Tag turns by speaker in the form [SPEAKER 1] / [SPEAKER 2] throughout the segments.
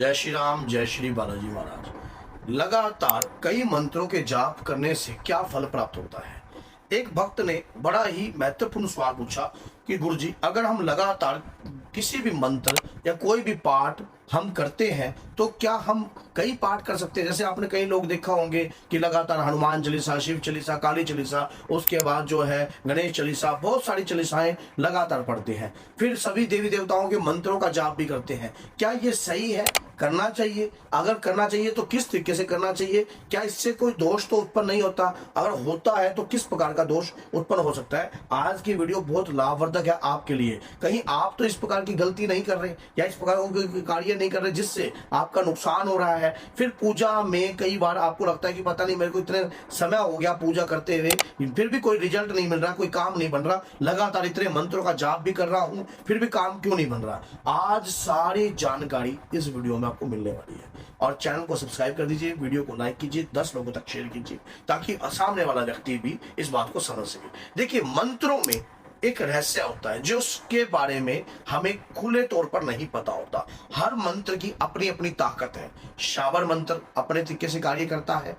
[SPEAKER 1] जय श्री राम, जय श्री बालाजी महाराज। लगातार कई मंत्रों के जाप करने से क्या फल प्राप्त होता है। एक भक्त ने बड़ा ही महत्वपूर्ण सवाल पूछा कि गुरुजी, अगर हम लगातार किसी भी मंत्र या कोई भी पाठ हम करते हैं तो क्या हम कई पाठ कर सकते हैं। जैसे आपने कई लोग देखा होंगे कि लगातार हनुमान चालीसा, शिव चालीसा, काली चालीसा, उसके बाद जो है गणेश चालीसा, बहुत सारी चालीसाएं लगातार पढ़ते हैं। फिर सभी देवी देवताओं के मंत्रों का जाप भी करते हैं। क्या ये सही है? करना चाहिए? अगर करना चाहिए तो किस तरीके से करना चाहिए? क्या इससे कोई दोष तो उत्पन्न नहीं होता? अगर होता है तो किस प्रकार का दोष उत्पन्न हो सकता है? आज की वीडियो बहुत लाभवर्धक है आपके लिए। कहीं आप तो इस प्रकार की गलती नहीं कर रहे या इस प्रकार के कार्य नहीं कर रहे जिससे आपका नुकसान हो रहा है। फिर पूजा में कई बार आपको लगता है कि पता नहीं, मेरे को इतने समय हो गया पूजा करते हुए, फिर भी कोई रिजल्ट नहीं मिल रहा, कोई काम नहीं बन रहा, लगातार इतने मंत्रों का जाप भी कर रहा हूं फिर भी काम क्यों नहीं बन रहा। आज सारी जानकारी इस वीडियो में आपको मिलने वाली है। और चैनल को सब्सक्राइब कर दीजिए, वीडियो को लाइक कीजिए, 10 लोगों तक शेयर कीजिए ताकि सामने वाला व्यक्ति भी इस बात को समझ सके। देखिए, मंत्रों में एक रहस्य होता है जो उसके बारे में हमें खुले तौर पर नहीं पता होता। हर मंत्र की अपनी अपनी ताकत है। शाबर मंत्र अपने तरीके से कार्य करता है,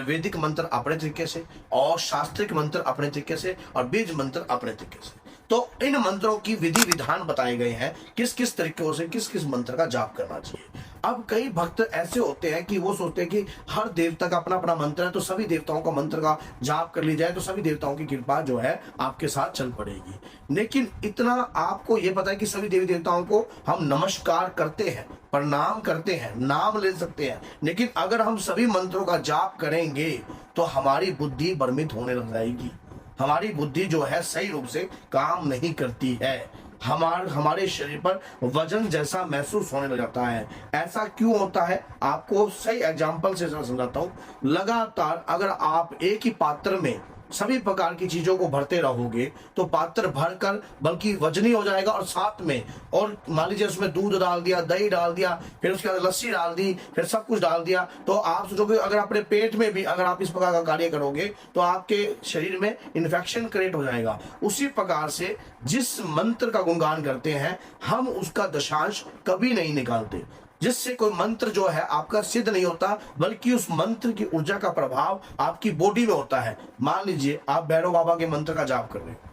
[SPEAKER 1] वैदिक मंत्र अपने तरीके से, और शास्त्रिक मंत्र अपने तरीके से, और बीज मंत्र अपने तरीके से। तो इन मंत्रों की विधि विधान बताए गए हैं, किस किस तरीकों से किस किस मंत्र का जाप करना चाहिए। अब कई भक्त ऐसे होते हैं कि वो सोचते हैं कि हर देवता का अपना अपना मंत्र है, तो सभी देवताओं का मंत्र का जाप कर ली जाए तो सभी देवताओं की कृपा जो है आपके साथ चल पड़ेगी। लेकिन इतना आपको ये पता है कि सभी देवी देवताओं को हम नमस्कार करते हैं, प्रणाम करते हैं, नाम ले सकते हैं, लेकिन अगर हम सभी मंत्रों का जाप करेंगे तो हमारी बुद्धि भ्रमित होने लग जाएगी। हमारी बुद्धि जो है सही रूप से काम नहीं करती है। हमारे शरीर पर वजन जैसा महसूस होने लग जाता है। ऐसा क्यों होता है? आपको सही एग्जांपल से समझाता हूं। लगातार अगर आप एक ही पात्र में सभी प्रकार की चीजों को भरते रहोगे तो पात्र भरकर बल्कि वजनी हो जाएगा, और साथ में और मान लीजिए उसमें दूध डाल दिया, दही डाल दिया, फिर उसके बाद लस्सी डाल दी, फिर सब कुछ डाल दिया, तो आप सोचोगे अगर अपने पेट में भी अगर आप इस प्रकार का कार्य करोगे तो आपके शरीर में इन्फेक्शन क्रिएट हो जाएगा। उसी प्रकार से जिस मंत्र का गुणगान करते हैं हम उसका दशांश कभी नहीं निकालते, जिससे कोई मंत्र जो है आपका सिद्ध नहीं होता, बल्कि उस मंत्र की ऊर्जा का प्रभाव आपकी बॉडी में होता है। मान लीजिए आप भैरव बाबा के मंत्र का जाप कर रहे हो,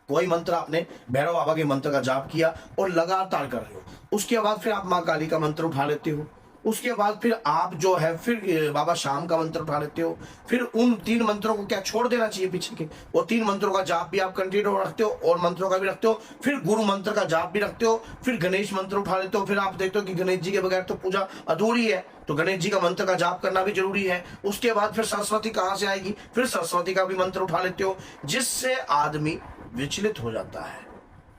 [SPEAKER 1] कोई मंत्र आपने भैरव बाबा के मंत्र का जाप किया और लगातार कर रहे हो, उसके बाद फिर आप माँ काली का मंत्र उठा लेते हो, उसके बाद फिर आप जो है फिर बाबा शाम का मंत्र उठा लेते हो, फिर उन 3 मंत्रों को क्या छोड़ देना चाहिए पीछे के, वो 3 मंत्रों का जाप भी आप कंटिन्यू रखते हो और मंत्रों का भी रखते हो, फिर गुरु मंत्र का जाप भी रखते हो, फिर गणेश मंत्र उठा लेते हो। फिर आप देखते हो कि गणेश जी के बगैर तो पूजा अधूरी है, तो गणेश जी का मंत्र का जाप करना भी जरूरी है। उसके बाद फिर सरस्वती कहाँ से आएगी, फिर सरस्वती का भी मंत्र उठा लेते हो, जिससे आदमी विचलित हो जाता है।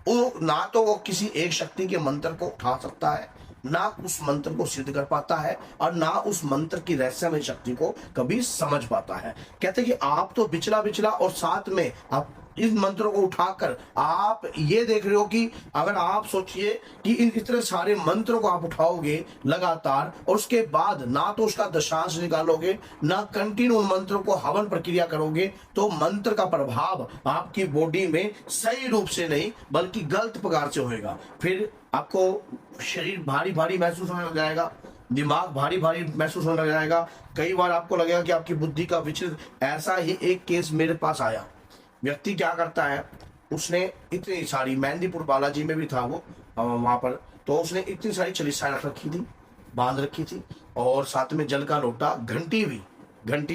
[SPEAKER 1] वो ना तो वो किसी एक शक्ति के मंत्र को उठा सकता है, ना उस मंत्र को सिद्ध कर पाता है, और ना उस मंत्र की रहस्यमय शक्ति को कभी समझ पाता है। कहते हैं कि आप तो बिचला बिचला, और साथ में आप इस मंत्रों को उठाकर आप ये देख रहे हो कि अगर आप सोचिए कि इन इतने सारे मंत्रों को आप उठाओगे लगातार और उसके बाद ना तो उसका दशांश निकालोगे, ना कंटिन्यू उन मंत्रों को हवन प्रक्रिया करोगे, तो मंत्र का प्रभाव आपकी बॉडी में सही रूप से नहीं बल्कि गलत प्रकार से होएगा। फिर आपको शरीर भारी भारी महसूस होने लग जाएगा, दिमाग भारी भारी महसूस होने लग जाएगा। कई बार आपको लगेगा कि आपकी बुद्धि का विचलित। ऐसा ही एक केस मेरे पास आया। व्यक्ति क्या करता है, उसने इतनी सारी, मेहंदीपुर बालाजी में भी था वो वहां पर, तो उसने इतनी सारी चालीसाएं रख रखी थी, बांध रखी थी, और साथ में जल का लोटा, घंटी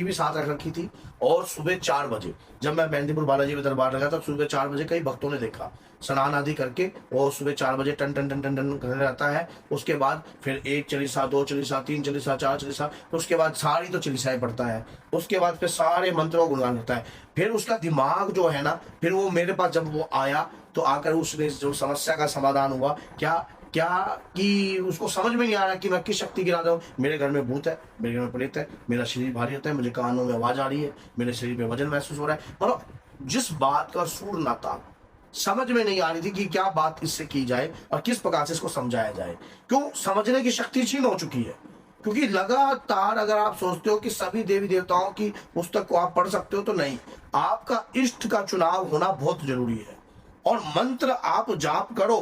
[SPEAKER 1] भी साथ रख रखी थी। और सुबह 4 बजे जब मैं मेहंदीपुर बालाजी में दरबार लगा था, सुबह 4 बजे कई भक्तों ने देखा स्नान आदि करके वो सुबह 4 बजे टन टन टन टन टन कर रहता है। उसके बाद फिर 1 चालीसा, 2 चालीसा, 3 चालीसा, 4 चालीसा, तो उसके बाद सारी तो चालीसाएं पढ़ता है। उसके बाद फिर सारे मंत्रों को गुणगान करता है। फिर उसका दिमाग जो है ना, फिर वो मेरे पास जब वो आया तो आकर उसने जो समस्या का समाधान हुआ क्या क्या कि उसको समझ में नहीं आ रहा कि मैं किस शक्ति गिरा रहा हूँ। मेरे घर में भूत है, मेरे घर में प्रेत है, मेरा शरीर भारी होता है, मुझे कानों में आवाज आ रही है, मेरे शरीर पे वजन महसूस हो रहा है। मतलब जिस बात का सूर ना था, समझ में नहीं आ रही थी कि क्या बात इससे की जाए और किस प्रकार से इसको समझाया जाए। क्यों? समझने की शक्ति छीन हो चुकी है। क्योंकि लगातार अगर आप सोचते हो कि सभी देवी देवताओं की पुस्तक को आप पढ़ सकते हो, तो नहीं, आपका इष्ट का चुनाव होना बहुत जरूरी है। और मंत्र आप जाप करो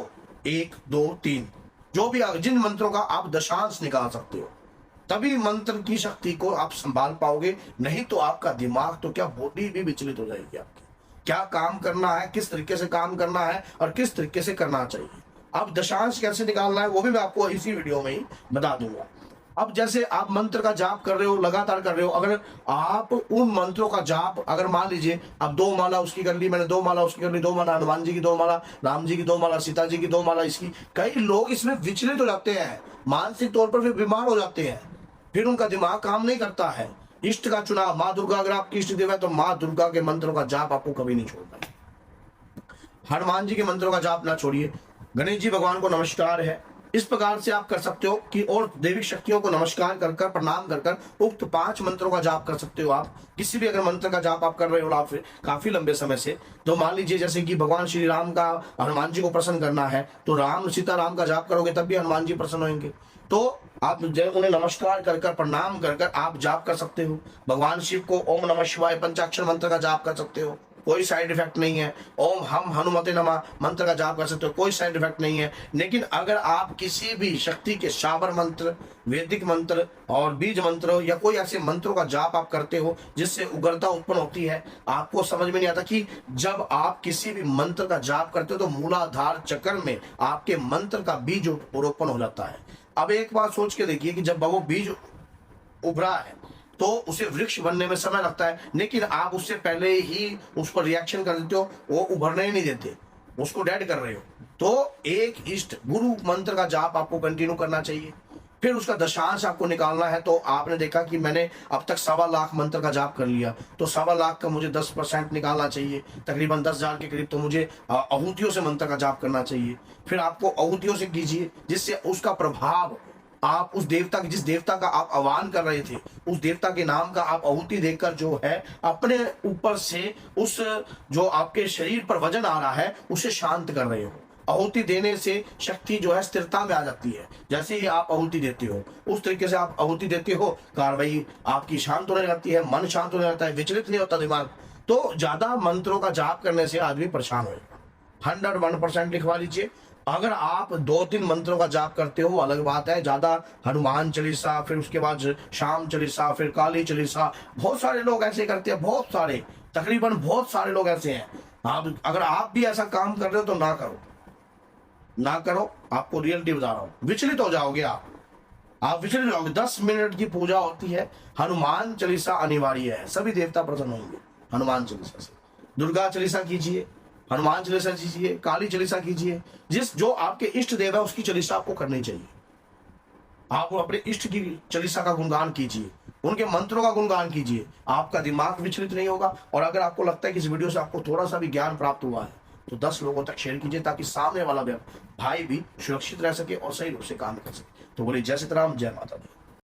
[SPEAKER 1] 1 2 3, जो भी जिन मंत्रों का आप दशांश निकाल सकते हो, तभी मंत्र की शक्ति को आप संभाल पाओगे। नहीं तो आपका दिमाग तो क्या, बॉडी भी विचलित हो जाएगी आपकी। क्या काम करना है, किस तरीके से काम करना है और किस तरीके से करना चाहिए, अब दशांश कैसे निकालना है वो भी मैं आपको इसी वीडियो में ही बता दूंगा। अब जैसे आप मंत्र का जाप कर रहे हो, लगातार कर रहे हो, अगर आप उन मंत्रों का जाप, अगर मान लीजिए अब 2 माला उसकी कर ली, मैंने 2 माला उसकी कर ली, 2 माला हनुमान जी की, 2 माला राम जी की, 2 माला सीता जी की, 2 माला इसकी, कई लोग इसमें विचलित हो जाते हैं, मानसिक तौर पर फिर बीमार हो जाते हैं, फिर उनका दिमाग काम नहीं करता है। इष्ट का चुनाव, माँ दुर्गा अगर आपकी इष्ट देव है तो माँ दुर्गा के मंत्रों का जाप आपको कभी नहीं छोड़ना है। हनुमान जी के मंत्रों का जाप ना छोड़िए। गणेश जी भगवान को नमस्कार है, इस प्रकार से आप कर सकते हो कि, और देवी शक्तियों को नमस्कार कर कर, प्रणाम कर कर उक्त 5 मंत्रों का जाप कर सकते हो। आप किसी भी अगर मंत्र का जाप आप कर रहे हो आप फिर काफी लंबे समय से, तो मान लीजिए जैसे कि भगवान श्री राम का, हनुमान जी को प्रसन्न करना है तो राम सीता राम का जाप करोगे तब भी हनुमान जी प्रसन्न होंगे। तो आप जब उन्हें नमस्कार कर कर, प्रणाम कर कर आप जाप कर सकते हो। भगवान शिव को ओम नमः शिवाय पंचाक्षर मंत्र का जाप कर सकते हो, कोई साइड इफेक्ट नहीं है। ओम हम हनुमते नमः मंत्र का जाप कर सकते हो, कोई साइड इफेक्ट नहीं है। लेकिन अगर आप किसी भी शक्ति के शाबर मंत्र, वैदिक मंत्र और बीज मंत्र या कोई ऐसे मंत्रों का जाप आप करते हो जिससे उग्रता उत्पन्न होती है, आपको समझ में नहीं आता कि जब आप किसी भी मंत्र का जाप करते हो तो मूलाधार चक्र में आपके मंत्र का बीज रोपण हो जाता है। अब एक बात सोच के देखिए कि जब वो बीज उभरा है तो उसे वृक्ष बनने में समय लगता है, लेकिन आप उससे पहले ही उस पर रिएक्शन कर देते हो, वो उभरने ही नहीं देते, उसको डेड कर रहे हो। तो एक इष्ट गुरु मंत्र का जाप आपको कंटिन्यू करना चाहिए, फिर उसका दशांश आपको निकालना है। तो आपने देखा कि मैंने अब तक 1.25 लाख मंत्र का जाप कर लिया, तो 1.25 लाख का मुझे 10% निकालना चाहिए, तकरीबन 10,000 के करीब। तो मुझे आहुतियों से मंत्र का जाप करना चाहिए, फिर आपको आहुतियों से कीजिए जिससे उसका प्रभाव आप उस देवता की, जिस देवता का आप आह्वान कर रहे थे, उस देवता के नाम का आप आहुति देकर जो है अपने ऊपर से उस जो आपके शरीर पर वजन आ रहा है उसे शांत कर रहे हो। आहुति देने से शक्ति जो है स्थिरता में आ जाती है। जैसे ही आप आहुति देते हो उस तरीके से आप आहुति देते हो, कार्रवाई आपकी शांत होने लगती है, मन शांत होने लगता है, विचलित नहीं होता दिमाग। तो ज्यादा मंत्रों का जाप करने से आदमी परेशान होगा। 101% लिखवा लीजिए। अगर आप 2-3 मंत्रों का जाप करते हो अलग बात है, ज्यादा हनुमान चालीसा, फिर उसके बाद शाम चालीसा, फिर काली चालीसा, बहुत सारे लोग ऐसे करते हैं, बहुत सारे, तकरीबन बहुत सारे लोग ऐसे हैं। आप अगर आप भी ऐसा काम कर रहे हो तो ना करो, ना करो। आपको रियलिटी बता रहा हूं, विचलित हो जाओगे आप विचलित हो जाओगे। 10 मिनट की पूजा होती है, हनुमान चालीसा अनिवार्य है, सभी देवता प्रसन्न होंगे हनुमान चालीसा से। दुर्गा चालीसा कीजिए, हनुमान चालीसा कीजिए, काली चालीसा कीजिए, जो आपके इष्ट देव है उसकी चालीसा आपको करनी चाहिए। आप अपने इष्ट की चालीसा का गुणगान कीजिए, उनके मंत्रों का गुणगान कीजिए, आपका दिमाग विचलित नहीं होगा। और अगर आपको लगता है कि इस वीडियो से आपको थोड़ा सा भी ज्ञान प्राप्त हुआ है तो 10 लोगों तक शेयर कीजिए, ताकि सामने वाला भाई भी सुरक्षित रह सके और सही रूप से काम कर सके। तो बोलिए जय सीता राम, जय माता दी।